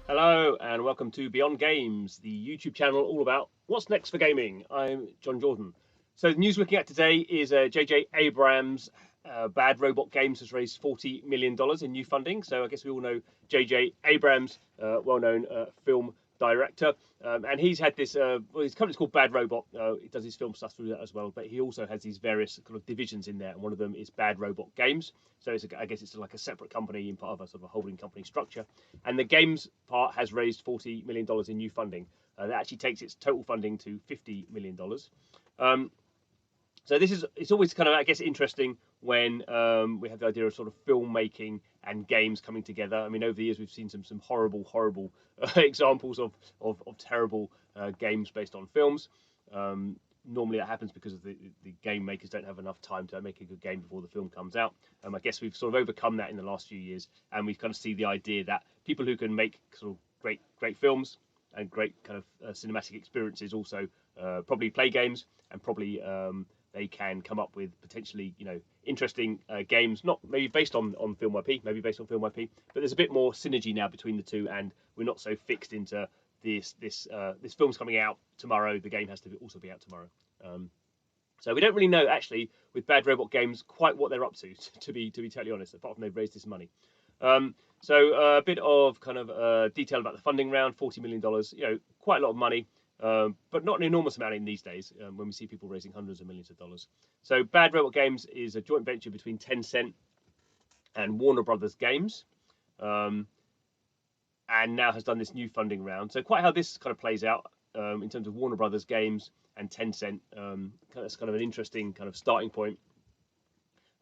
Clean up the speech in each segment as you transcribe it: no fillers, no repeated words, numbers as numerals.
Hello and welcome to Beyond Games, the YouTube channel all about what's next for gaming. I'm John Jordan. So the news we're looking at today is JJ Abrams Bad Robot Games has raised $40 million in new funding. So I guess we all know JJ Abrams, well-known film director, and he's had this. Well, his company's called Bad Robot. He does his film stuff through that as well, but he also has these various kind of divisions in there, and one of them is Bad Robot Games. So I guess it's like a separate company in part of a sort of a holding company structure. And the games part has raised $40 million in new funding. That actually takes its total funding to $50 million. So it's always kind of, I guess, interesting when we have the idea of sort of filmmaking and games coming together. I mean, over the years we've seen some horrible examples of terrible games based on films. Normally that happens because of the game makers don't have enough time to make a good game before the film comes out. I guess we've sort of overcome that in the last few years, and we kind of see the idea that people who can make sort of great films and great kind of cinematic experiences also probably play games, and probably they can come up with potentially interesting games, not maybe based on film IP, maybe based on film IP, but there's a bit more synergy now between the two, and we're not so fixed into this film's coming out tomorrow, the game has to also be out tomorrow. So we don't really know actually with Bad Robot Games quite what they're up to be totally honest, apart from they've raised this money. So a bit of kind of detail about the funding round. $40 million, quite a lot of money, but not an enormous amount in these days when we see people raising hundreds of millions of dollars. So Bad Robot Games is a joint venture between Tencent and Warner Brothers Games. And now has done this new funding round. So quite how this kind of plays out in terms of Warner Brothers Games and Tencent, that's kind of an interesting kind of starting point.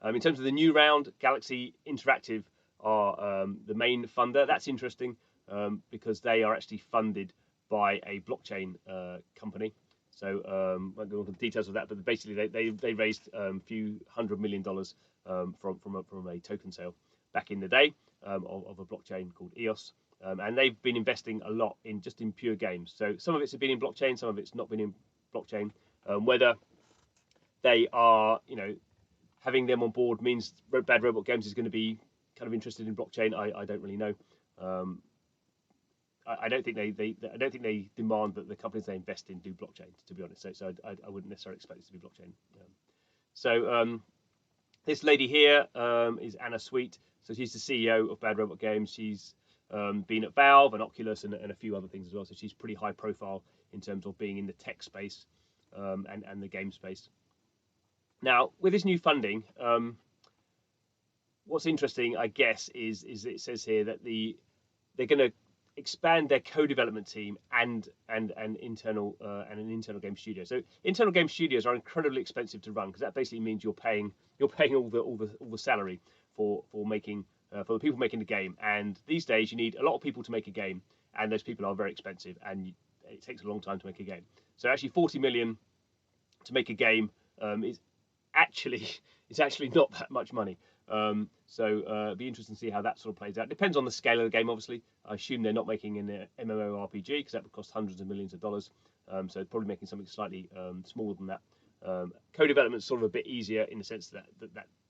In terms of the new round, Galaxy Interactive are the main funder. That's interesting because they are actually funded by a blockchain company. So I won't go into the details of that, but basically they raised a few $100 million from a token sale back in the day of a blockchain called EOS. And they've been investing a lot in pure games. So some of it's been in blockchain, some of it's not been in blockchain. Whether they are, having them on board means Bad Robot Games is going to be kind of interested in blockchain. I don't really know. I don't think they demand that the companies they invest in do blockchain, to be honest. So I wouldn't necessarily expect it to be blockchain. So this lady here is Anna Sweet. So she's the CEO of Bad Robot Games. She's been at Valve and Oculus and a few other things as well. So she's pretty high profile in terms of being in the tech space and the game space. Now, with this new funding, what's interesting, I guess, is it says here that they're going to expand their co-development team and an internal game studio. So internal game studios are incredibly expensive to run because that basically means you're paying all the salary for making for the people making the game. And these days you need a lot of people to make a game, and those people are very expensive, and it takes a long time to make a game. So actually 40 million to make a game is actually not that much money. So it'd be interesting to see how that sort of plays out. Depends on the scale of the game, obviously. I assume they're not making an MMORPG because that would cost hundreds of millions of dollars. So probably making something slightly smaller than that. Co-development is sort of a bit easier in the sense that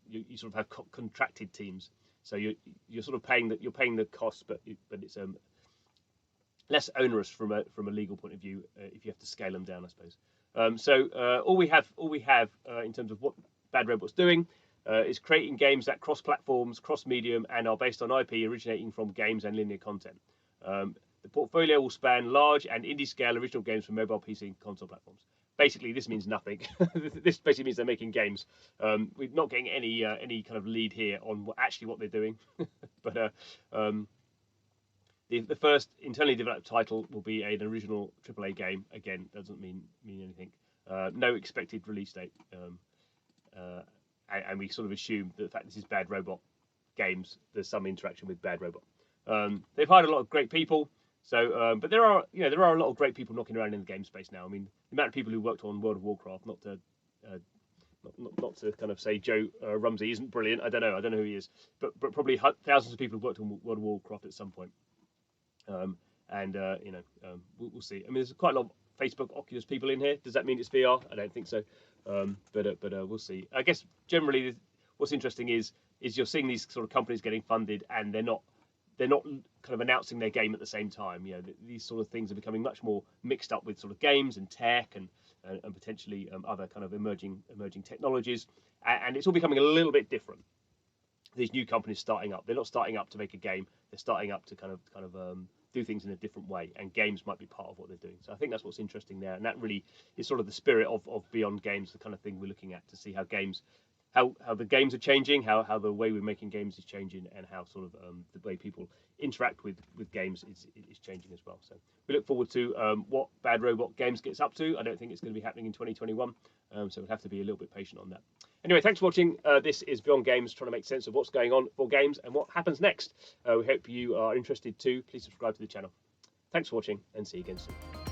you sort of have contracted teams. So you're sort of paying the cost, but it's less onerous from a legal point of view if you have to scale them down, I suppose. So all we have in terms of what Bad Robot's doing is creating games that cross platforms, cross medium, and are based on IP originating from games and linear content. The portfolio will span large and indie scale original games for mobile, PC, and console platforms. Basically, this means nothing. This basically means they're making games. We're not getting any kind of lead here on what they're doing. But the first internally developed title will be an original AAA game. Again, doesn't mean anything. No expected release date. And we sort of assume that the fact this is Bad Robot Games, there's some interaction with Bad Robot. They've hired a lot of great people. So, but there are a lot of great people knocking around in the game space now. I mean, the amount of people who worked on World of Warcraft, not to kind of say Joe Rumsey isn't brilliant. I don't know who he is, but probably thousands of people have worked on World of Warcraft at some point. We'll see. I mean, there's quite a lot of Facebook, Oculus people in here. Does that mean it's VR? I don't think so. But we'll see. I guess generally, what's interesting is you're seeing these sort of companies getting funded, and they're not they're not kind of announcing their game at the same time. You know, these sort of things are becoming much more mixed up with sort of games and tech and potentially other kind of emerging technologies, and it's all becoming a little bit different. These new companies starting up, they're not starting up to make a game, they're starting up to kind of do things in a different way, and games might be part of what they're doing. So I think that's what's interesting there, and that really is sort of the spirit of Beyond Games, the kind of thing we're looking at to see how the games are changing, how the way we're making games is changing, and how sort of the way people interact with games is changing as well. So we look forward to what Bad Robot Games gets up to. I don't think it's going to be happening in 2021, so we'll have to be a little bit patient on that. Anyway, thanks for watching. This is Beyond Games, trying to make sense of what's going on for games and what happens next. We hope you are interested too. Please subscribe to the channel. Thanks for watching, and see you again soon.